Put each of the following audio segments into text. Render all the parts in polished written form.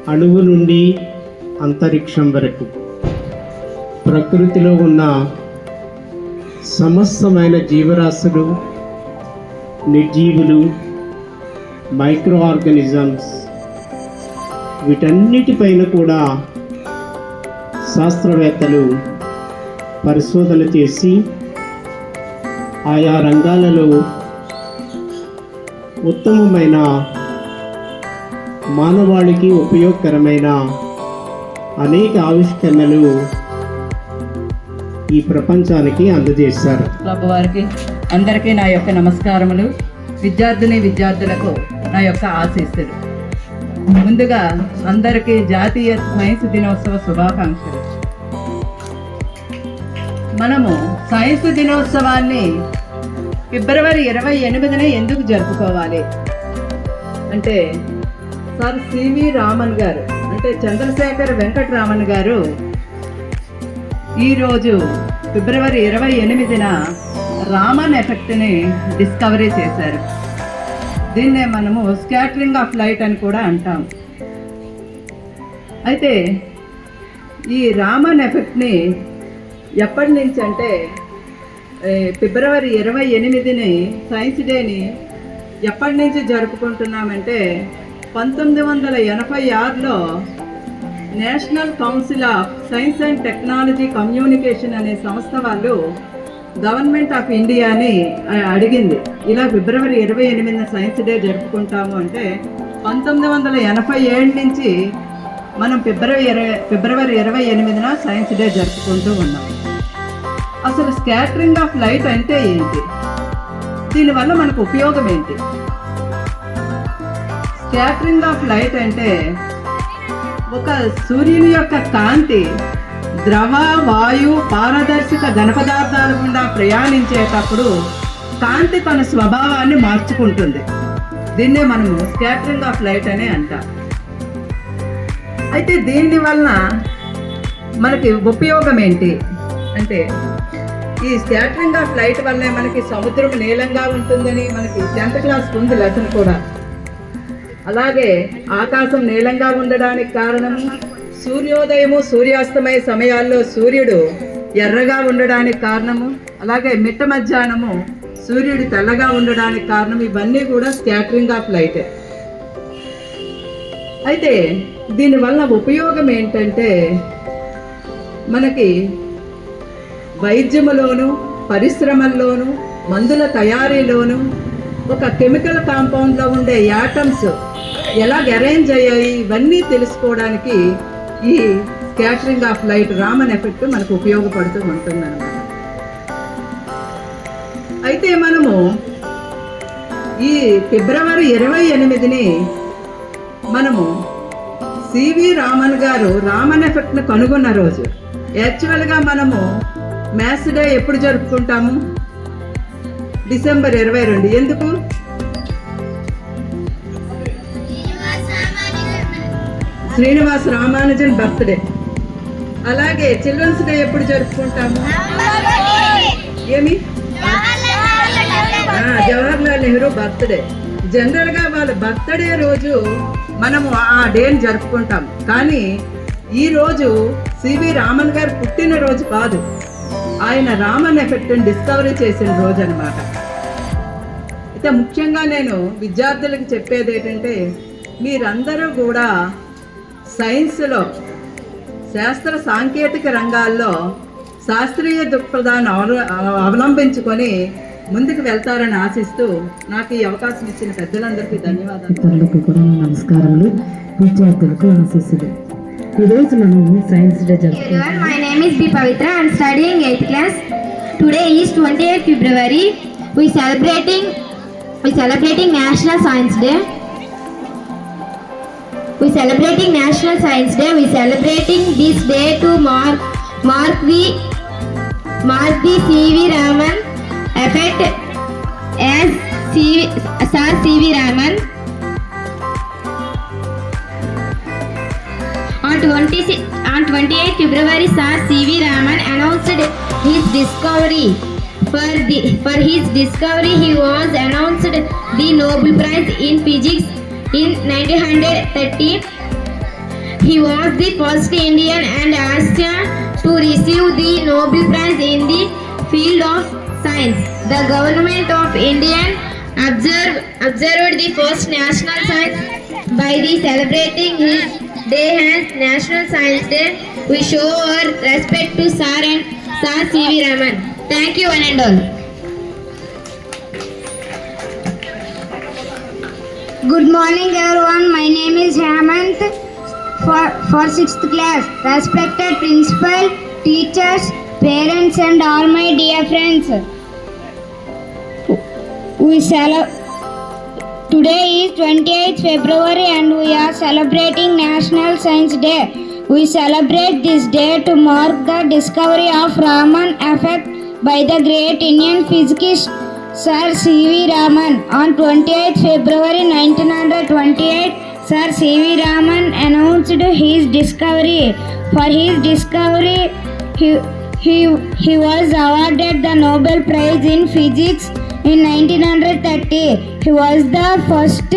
అణువు నుండి అంతరిక్షం వరకు ప్రకృతిలో ఉన్న సమస్తమైన జీవరాశులు, నిర్జీవులు, మైక్రో ఆర్గానిజమ్స్ వీటన్నిటిపైన కూడా శాస్త్రవేత్తలు పరిశోధన చేసి ఆయా రంగాలలో ఉత్తమమైన మానవాళికి ఉపయోగకరమైన అనేక ఆవిష్కరణలు ఈ ప్రపంచానికి అందజేశారు. క్లబ్ వారికి అందరికీ నా యొక్క నమస్కారములు. విద్యార్థులకు నా యొక్క ఆశీస్సులు. ముందుగా అందరికీ జాతీయ సైన్స్ దినోత్సవ శుభాకాంక్షలు. మనము సైన్స్ దినోత్సవాన్ని ఫిబ్రవరి 28న ఎందుకు జరుపుకోవాలి అంటే, సార్ సివి రామన్ గారు అంటే చంద్రశేఖర్ వెంకటరామన్ గారు ఈరోజు ఫిబ్రవరి 28న రామన్ ఎఫెక్ట్ని డిస్కవరీ చేశారు. దీన్నే మనము స్కాటరింగ్ ఆఫ్ లైట్ అని కూడా అంటాం. అయితే ఈ రామన్ ఎఫెక్ట్ని ఎప్పటి నుంచి అంటే ఫిబ్రవరి 28ని సైన్స్ డేని ఎప్పటి నుంచి జరుపుకుంటున్నామంటే 1986లో national council of science and technology communication అనే సంస్థ వాళ్ళు గవర్నమెంట్ ఆఫ్ ఇండియాని అడిగింది, ఇలా ఫిబ్రవరి 28న సైన్స్ డే జరుపుకుంటాము అంటే 1987 నుంచి మనం ఫిబ్రవరి 28న సైన్స్ డే జరుపుకుంటూ ఉన్నాం. అసలు స్కాటరింగ్ ఆఫ్ లైట్ అంటే ఏంటి, దీనివల్ల మనకు ఉపయోగం ఏంటి? స్కాటరింగ్ ఆఫ్ లైట్ అంటే ఒక సూర్యుని యొక్క కాంతి ద్రవ, వాయు, పారదర్శక ఘనపదార్థాల గుండా ప్రయాణించేటప్పుడు కాంతి తన స్వభావాన్ని మార్చుకుంటుంది. దీన్నే మనము స్కాటరింగ్ ఆఫ్ లైట్ అని అంటాం. అయితే దీని వలన మనకి ఉపయోగం ఏంటి అంటే, ఈ స్కాటరింగ్ ఆఫ్ లైట్ వల్లే మనకి సముద్రం నీలంగా ఉంటుందని మనకి 10th క్లాస్ ఉంది లెసన్ కూడా. అలాగే ఆకాశం నీలంగా ఉండడానికి కారణము సూర్యోదయము, సూర్యాస్తమయ సమయాల్లో సూర్యుడు ఎర్రగా ఉండడానికి కారణము, అలాగే మిట్ట మధ్యాహ్నము సూర్యుడు తెల్లగా ఉండడానికి కారణం, ఇవన్నీ కూడా స్కాటరింగ్ ఆఫ్ లైటే. అయితే దీనివల్ల ఉపయోగం ఏంటంటే, మనకి వైద్యములోను, పరిశ్రమల్లోను, మందుల తయారీలోను ఒక కెమికల్ కాంపౌండ్లో ఉండే యాటమ్స్ ఎలా అరేంజ్ అయ్యాయి ఇవన్నీ తెలుసుకోవడానికి ఈ scattering of light Raman effect మనకు ఉపయోగపడుతూ ఉంటుందన్నమాట. అయితే మనము ఈ ఫిబ్రవరి 28ని మనము సివి రామన్ గారు రామన్ ఎఫెక్ట్ను కనుగొన్న రోజు. యాక్చువల్గా మనము మ్యాథ్స్ డే ఎప్పుడు జరుపుకుంటాము? డిసెంబర్ 22. ఎందుకు? శ్రీనివాస రామానుజన్ బర్త్డే. అలాగే చిల్డ్రన్స్ డే ఎప్పుడు జరుపుకుంటాము? ఏమి? జవహర్లాల్ నెహ్రూ బర్త్డే. జనరల్గా వాళ్ళ బర్త్డే రోజు మనము ఆ డేని జరుపుకుంటాం. కానీ ఈరోజు సివి రామన్ గారు పుట్టినరోజు కాదు, ఆయన రామన్ ఎఫెక్ట్ని డిస్కవరీ చేసిన రోజు అనమాట. అయితే ముఖ్యంగా నేను విద్యార్థులకు చెప్పేది ఏంటంటే, మీరందరూ కూడా సైన్స్లో, శాస్త్ర సాంకేతిక రంగాల్లో శాస్త్రీయ దృక్పథాన్ని అవలంబించుకొని ముందుకు వెళ్తారని ఆశిస్తూ నాకు ఈ అవకాశం ఇచ్చిన పెద్దలందరికీ ధన్యవాదాలు. ఇతరులకు కూడా నమస్కారాలు, విద్యార్థులకు ఆశీస్సులు. ఈరోజు మనం సైన్స్ డే జరుపుకుంటాం. My name is B. Pavitra. I am studying 8th class. Today is 28th February. We celebrating National Science Day. We celebrating this day to mark the C.V. Raman effect as Sir C.V. Raman. On 28th February, Sir C.V. Raman announced his discovery. For his discovery, he was announced the Nobel Prize in Physics in 1930. He was the first Indian and Asian to receive the Nobel Prize in the field of science. The government of India observed the first National Science by the celebrating his day as National Science Day. We show our respect to Sir C.V. Raman. Thank you one and all. Good morning everyone, my name is Hemant for 6th class. Respected principal, teachers, parents and all my dear friends. Today is 28th February and we are celebrating National Science Day. We celebrate this day to mark the discovery of Raman effect by the great Indian physicist Sir C.V. Raman. On 28th February 1928, Sir C.V. Raman announced his discovery. For his discovery, he was awarded the Nobel Prize in Physics in 1930. He was the first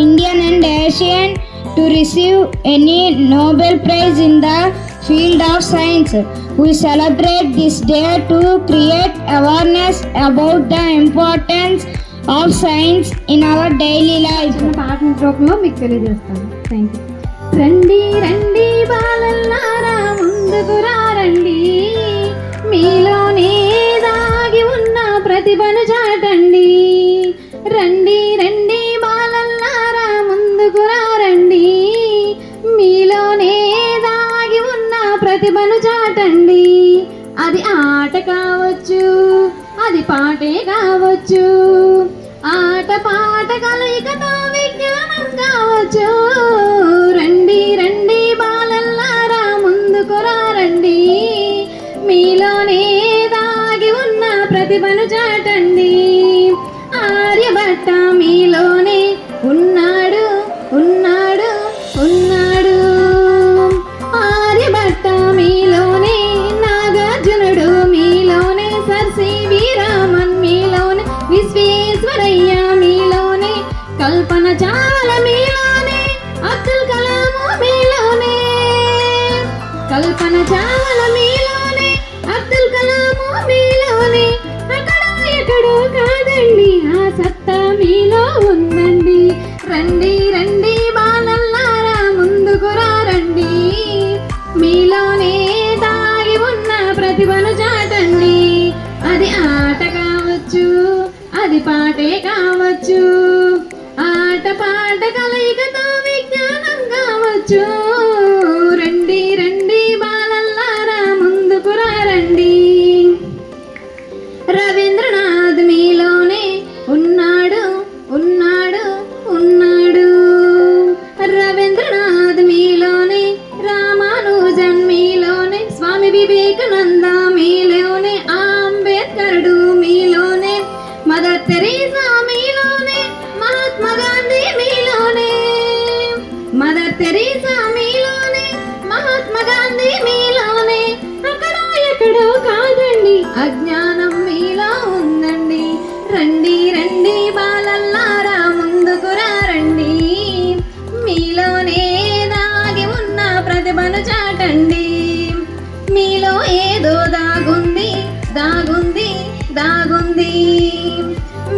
Indian and Asian to receive any Nobel Prize in the field of science. We celebrate this day to create awareness about the importance of science in our daily life. పాట రూపంలో మీకు తెలియజేస్తాను. Thank you. రండి రండి బాలల్లారా ముందుకు రండి, మీలోనే దాగి ఉన్న ప్రతిభను చాటండి. రండి రండి బాలల్లారా ముందుకు రండి, మీలోనే దాగి ఉన్న ప్రతిభను చాటండి. అది ఆట కావచ్చు, అది పాటే కావచ్చు, ఆట పాట కలయికతో విజ్ఞానం కావచ్చు. రండి రండి బాలల్లారా ముందుకు రండి, మీలోనే దాగి ఉన్న ప్రతిభను చాటండి. ఆర్యభట్ట మీలోనే ఉన్నాడు ఉన్నాడు ఉన్నాడు, ఆర్యభట్ట మీలోనే, నాగార్జునుడు మీలోనే, సర్ సి.వి. రామన్ మీలోనే, విశ్వేశ్వరయ్య మీలోనే, కల్పన చావ్ల మీలోనే, అబ్దుల్ కలాం మీలోనే, కల్పన చావ్ల మీలోనే, అబ్దుల్ కలాం మీలోనే. అక్కడ ఎక్కడో కాదండి, ఆ సత్తా మీలో ఉందండి. రండి రండి బాలల్లారా ముందుకు రండి, మీలోనే దాగి ఉన్న ప్రతిభను చాటండి. అది ఆట కావచ్చు, అది పాటే కావచ్చు, ఆట పాట కలయికతో విజ్ఞానం కావచ్చు. రండి రండి బాలల్లారా ముందుకు రండి. రవీంద్రనాథ్ మీలోనే ఉన్నాడు ఉన్నాడు ఉన్నాడు, రవీంద్రనాథ్ మీలోనే, రామానుజన్ మీలోనే, స్వామి వివేకానంద మీలోనే, అంబేద్కరుడు మీలోనే, మదర్ తెరీసా మీలోనే, మహాత్మా గాంధీ మీలోనే, మదర్ తెరీసా మీలోనే, మహాత్మా గాంధీ మీలోనే. అక్కడ ఎక్కడో కాదండి, అజ్ఞానం మీలో ఉందండి. రండి రండి బాలల్లారా ముందుకు రండి, మీలోనే దాగి ఉన్న ప్రతిభను చాటండి. మీలో ఏదో దాగుంది దాగుంది దాగుంది,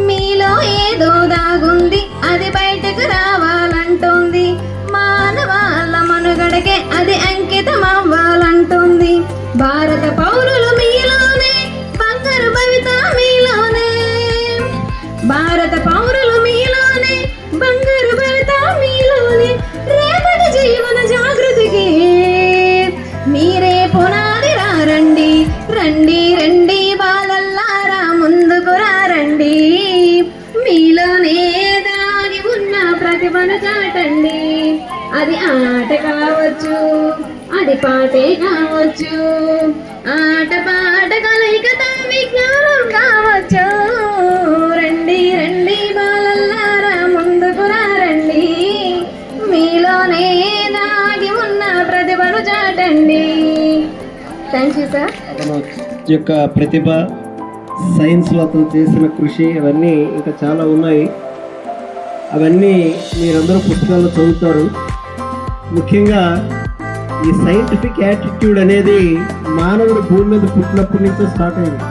మీలో ఏదో దాగుంది, అది బయటకు రావాలంటోంది. మానవాళ్ళ మనుగడకే అది అంకితం అవ్వాలంటోంది. భారత పౌరులు మీలోనే, బంగారు భవిత మీలోనే, భారత పౌరులు మీలోనే, బంగారు భవిత మీలోనే. రేపటి జీవన జాగృతికి మీరే పునాది రండి. రండి రండి బాలల్లారా ముందుకు రండి, మీలోనే దాగి ఉన్న ప్రతిభను చాటండి. అది ఆట కావచ్చు, అది పాటే కావచ్చు, ఆట పాట కలయికతో విజ్ఞానం కావచ్చు. రండి రండి బాలల్లారా ముందుకు రండి, మీలోనే దాగి ఉన్న ప్రతిభను చాటండి. Thank you sir. అతను యొక్క ప్రతిభ, సైన్స్లో అతను చేసిన కృషి, అవన్నీ ఇంకా చాలా ఉన్నాయి. అవన్నీ మీరందరూ పుస్తకాల్లో చదువుతారు. ముఖ్యంగా ఈ సైంటిఫిక్ యాటిట్యూడ్ అనేది మానవుడు భూమి మీద పుట్టినప్పటి నుంచో స్టార్ట్ అయింది.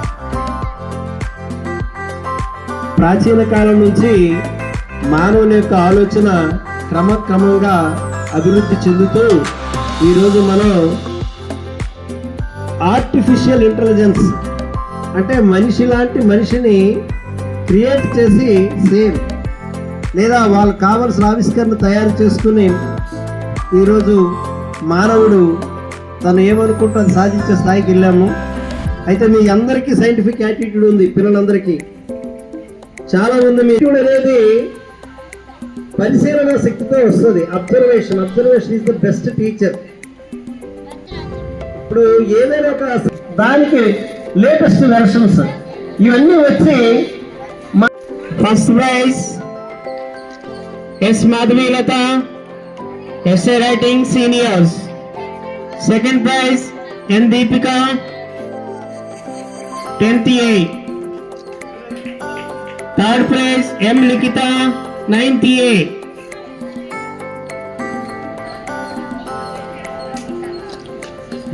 ప్రాచీన కాలం నుంచి మానవుని యొక్క ఆలోచన క్రమక్రమంగా అభివృద్ధి చెందుతూ ఈరోజు మనం ఆర్టిఫిషియల్ ఇంటెలిజెన్స్ అంటే మనిషి లాంటి మనిషిని క్రియేట్ చేసి సేమ్ లేదా వాళ్ళకు కావలసిన ఆవిష్కరణ తయారు చేసుకుని ఈరోజు మానవుడు తను ఏమనుకుంటూ అది సాధించే స్థాయికి వెళ్ళాము. అయితే మీ అందరికీ సైంటిఫిక్ యాటిట్యూడ్ ఉంది, పిల్లలందరికీ చాలా ఉంది. మీ అనేది పరిశీలన శక్తితో వస్తుంది. Observation is the best teacher. ఇప్పుడు ఏదైనా ఒక దానికి లేటెస్ట్ వెర్షన్స్ ఇవన్నీ వచ్చి first prize S Madhavilatha essay writing seniors. Second prize N Deepika 10th A. Third prize M Likita 9th A.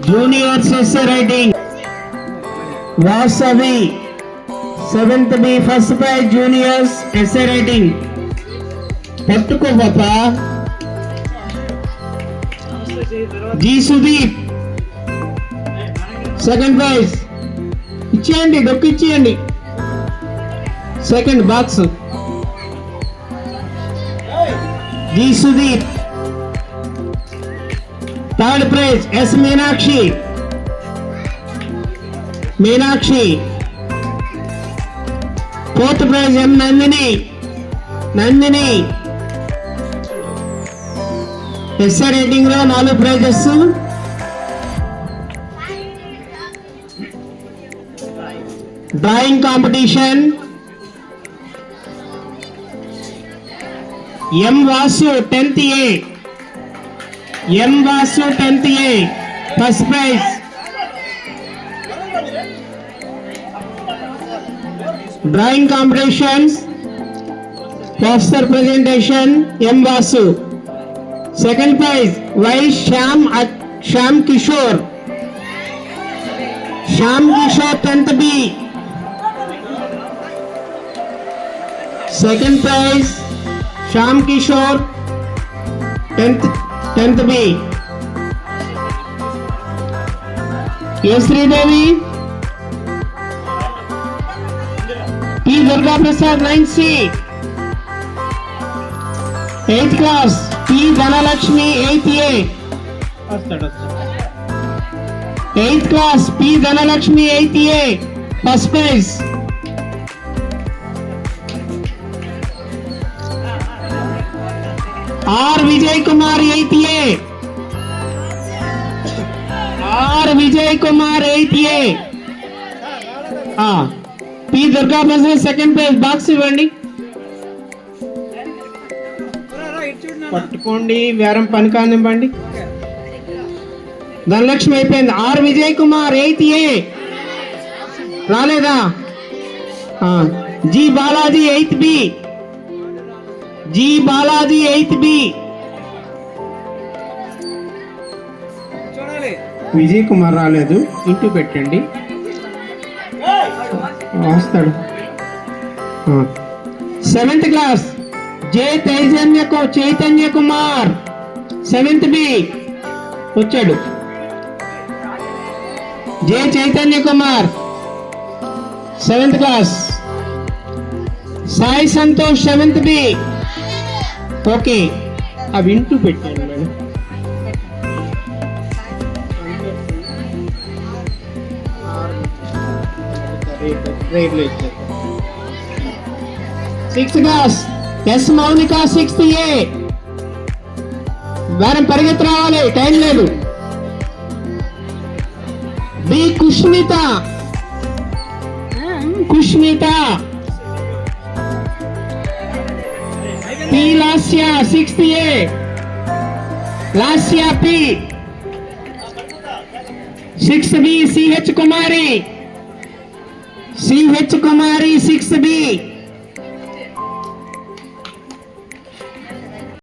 Juniors essay writing Vasavi 7th B. First prize juniors essay writing. పట్టుకో పాపా. G Sudeep second prize ఇచ్చేయండి, డొక్కు ఇచ్చేయండి. Second box G Sudeep. Third prize S Meenakshi. Fourth prize M Nandini. SA writing లో 4 prizes. Drawing competition M Vasu 10th A. First prize. Drawing competitions poster presentation M Vasu. Second prize Y Sham Kishore 10th B. Second prize Sham Kishore 10th B. A Sridevi P Durga Prasad 9th C. 8th class P Dhanalakshmi 8th A. 8th class P Dhanalakshmi 8th A. First prize. R Vijay Kumar 8th A. P Durga Prasad second prize. Box ఇవ్వండి. పట్టుకోండి, వేరం పని కానివ్వండి. ధనలక్ష్మి అయిపోయింది. R Vijay Kumar 8th A. రాలేదా? G Balaji 8th B. Vijay Kumar రాలేదు, into పెట్టండి, వస్తాడు. 7th class Chaitanya Kumar 7th B వచ్చాడు. J Chaitanya Kumar 7th class. Sai Santosh 7th B. Okay, అవి ఇంటూ పెట్టాను madam. Sixth class S Mounika 6th A. వారం పరిగెత్తి రావాలి, టైం లేదు. B Kushmita P Lasya 6th A. Lasya P. 6th B CH Kumari 6th B.